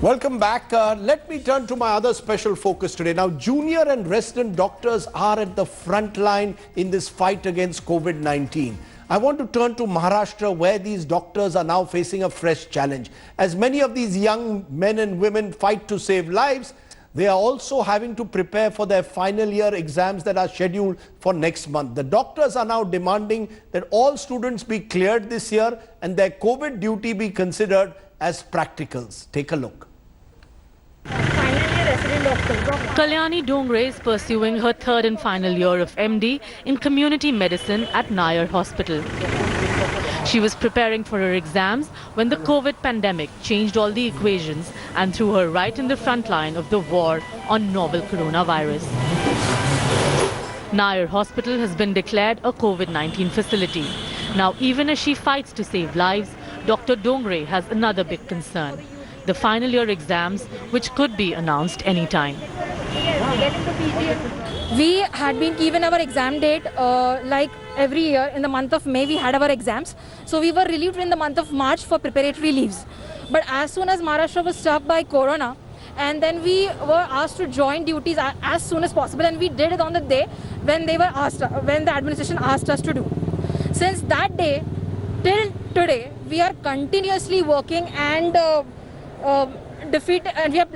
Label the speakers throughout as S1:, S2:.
S1: Welcome back. Let me turn to my other special focus today. Now, junior and resident doctors are at the front line in this fight against COVID-19. I want to turn to Maharashtra, where these doctors are now facing a fresh challenge. As many of these young men and women fight to save lives, they are also having to prepare for their final year exams that are scheduled for next month. The doctors are now demanding that all students be cleared this year and their COVID duty be considered as practicals. Take a look.
S2: Kalyani Dongre is pursuing her third and final year of MD in community medicine at Nayar Hospital. She was preparing for her exams when the COVID pandemic changed all the equations and threw her right in the front line of the war on novel coronavirus. Nayar Hospital has been declared a COVID-19 facility. Now, even as she fights to save lives, Dr. Dongre has another big concern: the final year exams, which could be announced anytime.
S3: We had been given our exam date like every year in the month of May we had our exams. So we were relieved in the month of March for preparatory leaves. But as soon as Maharashtra was struck by Corona, and then we were asked to join duties as soon as possible, and we did it on the day when they were asked, when the administration asked us to do. Since that day till today, we are continuously working and we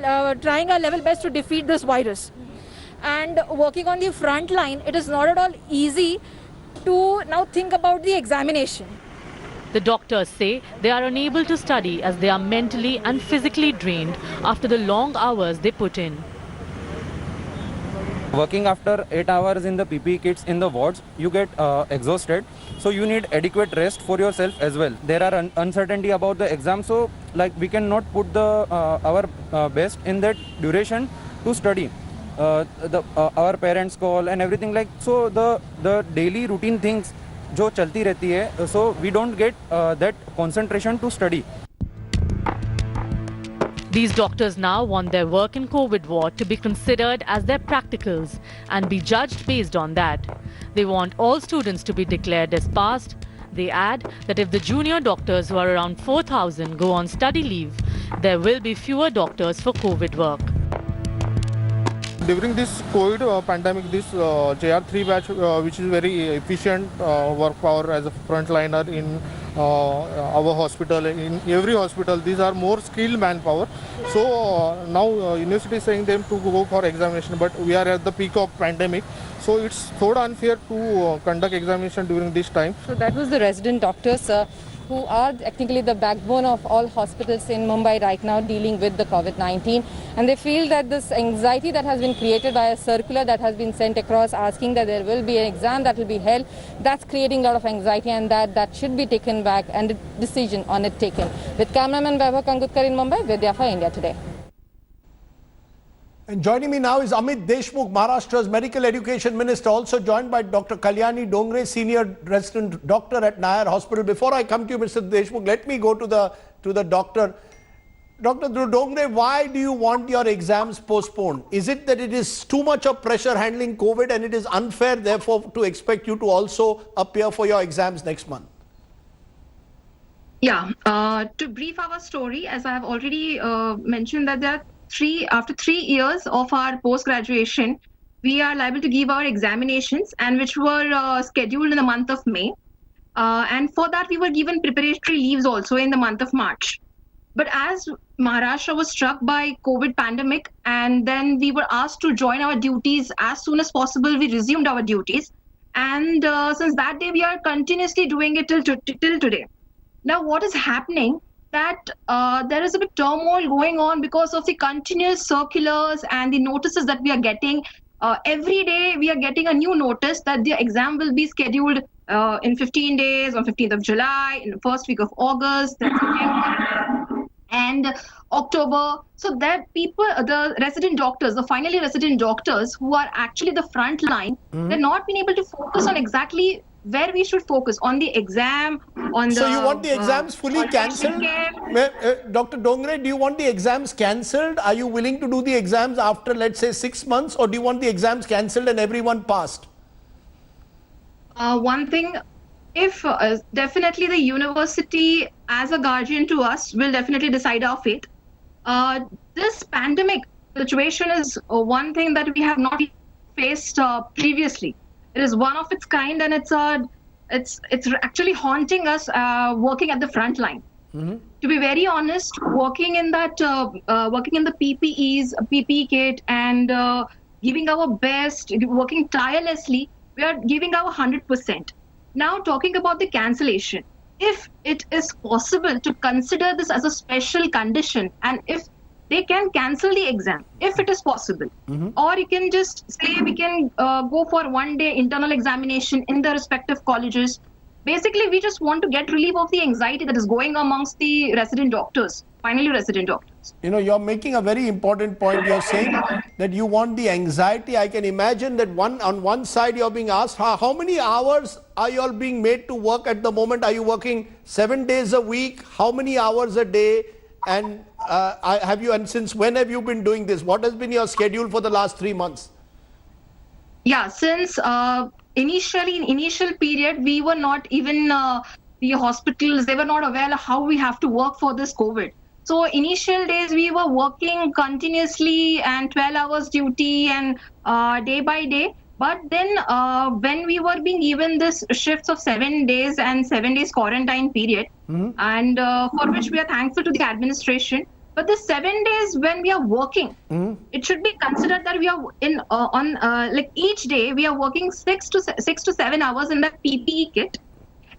S3: are trying our level best to defeat this virus. And working on the front line, it is not at all easy to now think about the examination.
S2: The doctors say they are unable to study as they are mentally and physically drained after the long hours they put in.
S4: Working after 8 hours in the PPE kits in the wards, you get exhausted. So you need adequate rest for yourself as well. There are uncertainty about the exam, so like we cannot put our best in that duration to study. Our parents call and everything, like so the daily routine things जो चलती रहती है, so we don't get that concentration to study.
S2: These doctors now want their work in COVID ward to be considered as their practicals and be judged based on that. They want all students to be declared as passed. They add that if the junior doctors, who are around 4,000, go on study leave, there will be fewer doctors for COVID work.
S5: During this COVID pandemic, this JR3 batch, which is very efficient work power as a frontliner in our hospital, in every hospital, these are more skilled manpower. So now university is saying them to go for examination, but we are at the peak of pandemic. So it's so unfair to conduct examination during this time.
S6: So that was the resident doctors who are technically the backbone of all hospitals in Mumbai right now dealing with the COVID-19. And they feel that this anxiety that has been created by a circular that has been sent across asking that there will be an exam that will be held, that's creating a lot of anxiety, and that should be taken back and a decision on it taken. With cameraman Vaibhav Kangutkar in Mumbai, Vidya for India Today.
S1: And joining me now is Amit Deshmukh, Maharashtra's Medical Education Minister, also joined by Dr. Kalyani Dongre, Senior Resident Doctor at Nayar Hospital. Before I come to you, Mr. Deshmukh, let me go to the doctor. Dr. Dongre, why do you want your exams postponed? Is it that it is too much of pressure handling COVID and it is unfair, therefore, to expect you to also appear for your exams next month?
S7: Yeah, to brief our story, as I have already mentioned, that there are after 3 years of our post-graduation, we are liable to give our examinations, and which were scheduled in the month of May. And for that, we were given preparatory leaves also in the month of March. But as Maharashtra was struck by COVID pandemic, and then we were asked to join our duties as soon as possible, we resumed our duties. And since that day, we are continuously doing it till today. Now, what is happening? That there is a bit turmoil going on because of the continuous circulars and the notices that we are getting. Every day we are getting a new notice that the exam will be scheduled in 15 days, on 15th of July, in the first week of August, and October. So that people, the resident doctors, the finally resident doctors who are actually the front line, they're not been able to focus on exactly where we should focus on the exam, on the...
S1: So you want the exams fully cancelled? Dr. Dongre, do you want the exams cancelled? Are you willing to do the exams after, let's say, 6 months, or do you want the exams cancelled and everyone passed?
S7: One thing, if definitely the university as a guardian to us will definitely decide our fate. this pandemic situation is one thing that we have not faced previously. It is one of its kind, and it's actually haunting us working at the front line. To be very honest, working in the PPEs, PPE kit, and giving our best, working tirelessly, we are giving our 100%. Now, talking about the cancellation, if it is possible to consider this as a special condition, and if they can cancel the exam, if it is possible, or you can just say we can go for 1 day internal examination in the respective colleges. Basically, we just want to get relief of the anxiety that is going amongst the resident doctors, finally resident doctors.
S1: You know, you're making a very important point. You're saying that you want the anxiety. I can imagine that on one side you're being asked, how many hours are you all being made to work at the moment? Are you working 7 days a week? How many hours a day? And and since when have you been doing this? What has been your schedule for the last 3 months?
S7: Yeah, since initial period, we were not even the hospitals, they were not aware of how we have to work for this COVID. So initial days we were working continuously and 12 hours duty and day by day. But then when we were being given this shifts of 7 days and 7 days quarantine period, and for which we are thankful to the administration. But the 7 days when we are working, it should be considered that we are in like each day we are working 6 to 7 hours in that PPE kit.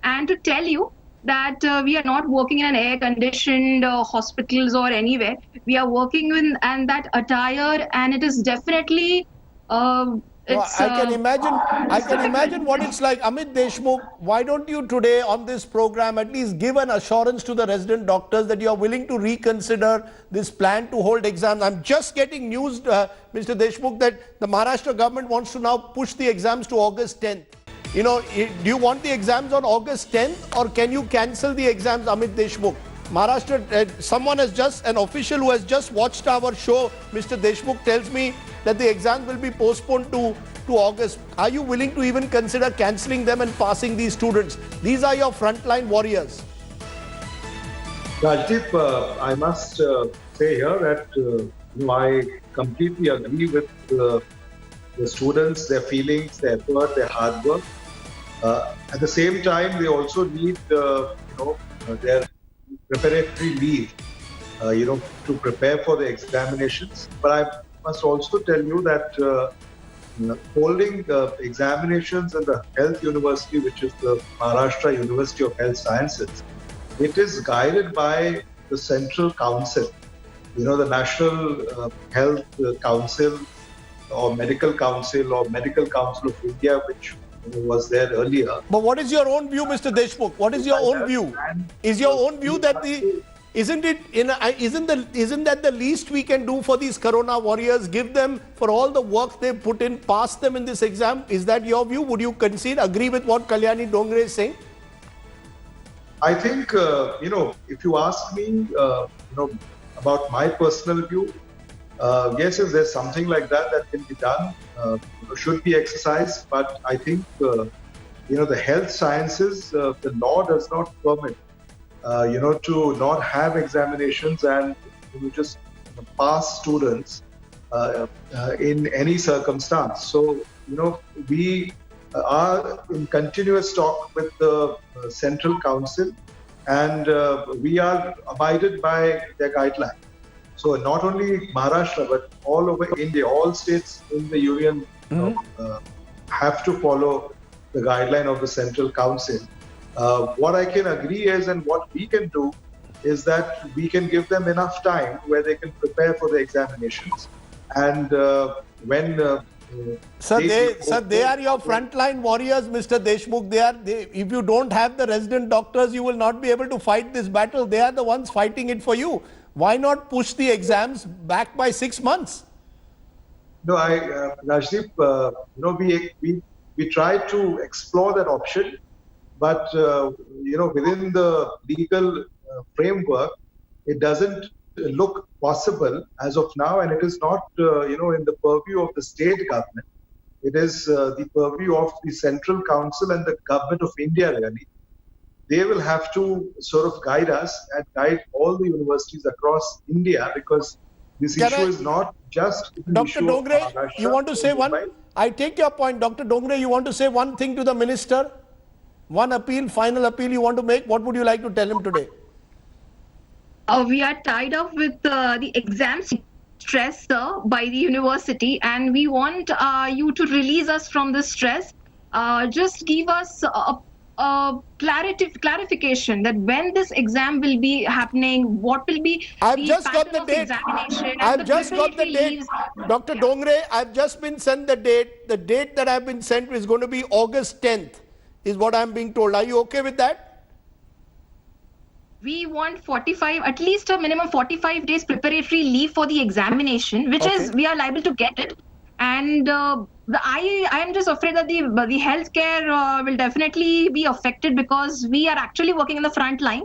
S7: And to tell you that we are not working in an air-conditioned hospitals or anywhere. We are working in and that attire, and it is definitely.
S1: I can imagine what it's like. Amit Deshmukh, why don't you today on this program at least give an assurance to the resident doctors that you are willing to reconsider this plan to hold exams? I'm just getting news, Mr. Deshmukh, that the Maharashtra government wants to now push the exams to August 10th. You know, do you want the exams on August 10th, or can you cancel the exams, Amit Deshmukh? Maharashtra, an official who has just watched our show, Mr. Deshmukh, tells me that the exams will be postponed to August. Are you willing to even consider cancelling them and passing these students? These are your frontline warriors.
S8: Rajdeep, I must say here that I completely agree with the students, their feelings, their effort, their hard work. At the same time, they also need their preparatory leave, to prepare for the examinations. But I must also tell you that holding examinations in the health university, which is the Maharashtra University of Health Sciences, it is guided by the Central Council, the National Health Council or Medical Council or Medical Council of India, which was there earlier.
S1: But what is your own view, Mr. Deshmukh? What is your own view? Is your own view that isn't that the least we can do for these corona warriors? Give them for all the work they put in, pass them in this exam. Is that your view? Would you agree with what Kalyani Dongre is saying?
S8: I think if you ask me, about my personal view, yes, if there's something like that can be done, should be exercised. But I think, the health sciences, the law does not permit, to not have examinations and just pass students in any circumstance. So, we are in continuous talk with the Central Council, and we are abided by their guidelines. So not only Maharashtra, but all over India, all states in the union have to follow the guideline of the Central Council. What I can agree is, and what we can do, is that we can give them enough time where they can prepare for the examinations. And when
S1: they are your frontline warriors, Mr. Deshmukh. If you don't have the resident doctors, you will not be able to fight this battle. They are the ones fighting it for you. Why not push the exams back by 6 months?
S8: No, Rajdeep, we try to explore that option, but within the legal framework, it doesn't look possible as of now, and it is not in the purview of the state government. It is the purview of the Central Council and the government of India, really. they will have to sort of guide us and guide all the universities across India, because this
S1: Can
S8: issue
S1: I-
S8: is not just an
S1: Dr.
S8: issue of
S1: Dongre,
S8: Maharashtra
S1: you want to say
S8: or
S1: one?
S8: Mumbai.
S1: I take your point. Dr. Dongre, you want to say one thing to the minister? One appeal, final appeal you want to make? What would you like to tell him today?
S7: We are tied up with the exam stress, sir, by the university, and we want you to release us from this stress. Just give us a clarification that when this exam will be happening, what will be
S1: I've
S7: the
S1: just got
S7: pattern
S1: the
S7: of
S1: date.
S7: examination, and
S1: I've just got the
S7: preparatory
S1: date.
S7: leaves.
S1: Dr. Dongre, I've just been sent the date. The date that I've been sent is going to be August 10th, is what I'm being told. Are you okay with that?
S7: We want 45, at least a minimum 45 days preparatory leave for the examination, which is,
S1: Okay.
S7: we are liable to get it. And I am just afraid that the healthcare will definitely be affected, because we are actually working in the front line.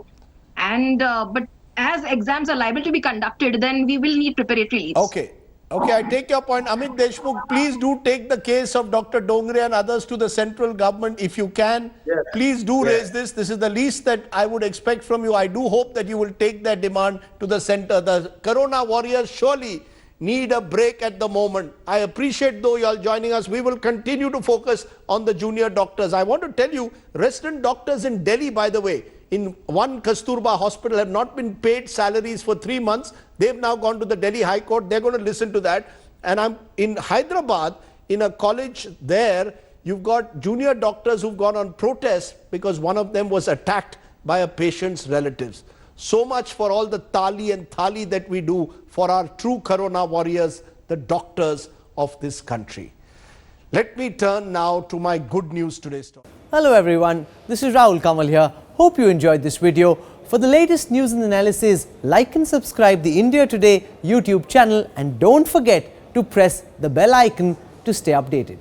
S7: And but as exams are liable to be conducted, then we will need preparatory leaves.
S1: Okay. Okay, I take your point. Amit Deshmukh, please do take the case of Dr. Dongre and others to the central government if you can.
S8: Yes.
S1: Please do
S8: Yes.
S1: raise this. This is the least that I would expect from you. I do hope that you will take that demand to the center. The Corona warriors surely need a break at the moment. I appreciate though you all joining us. We will continue to focus on the junior doctors. I want to tell you, resident doctors in Delhi, by the way, in one Kasturba hospital have not been paid salaries for 3 months. They've now gone to the Delhi High Court. They're going to listen to that. And I'm in Hyderabad, in a college there, you've got junior doctors who've gone on protest because one of them was attacked by a patient's relatives. So much for all the tali and thali that we do for our true Corona warriors, the doctors of this country. Let me turn now to my good news today story.
S9: Hello everyone, this is Rahul Kamal here. Hope you enjoyed this video. For the latest news and analysis, like and subscribe the India Today YouTube channel, and don't forget to press the bell icon to stay updated.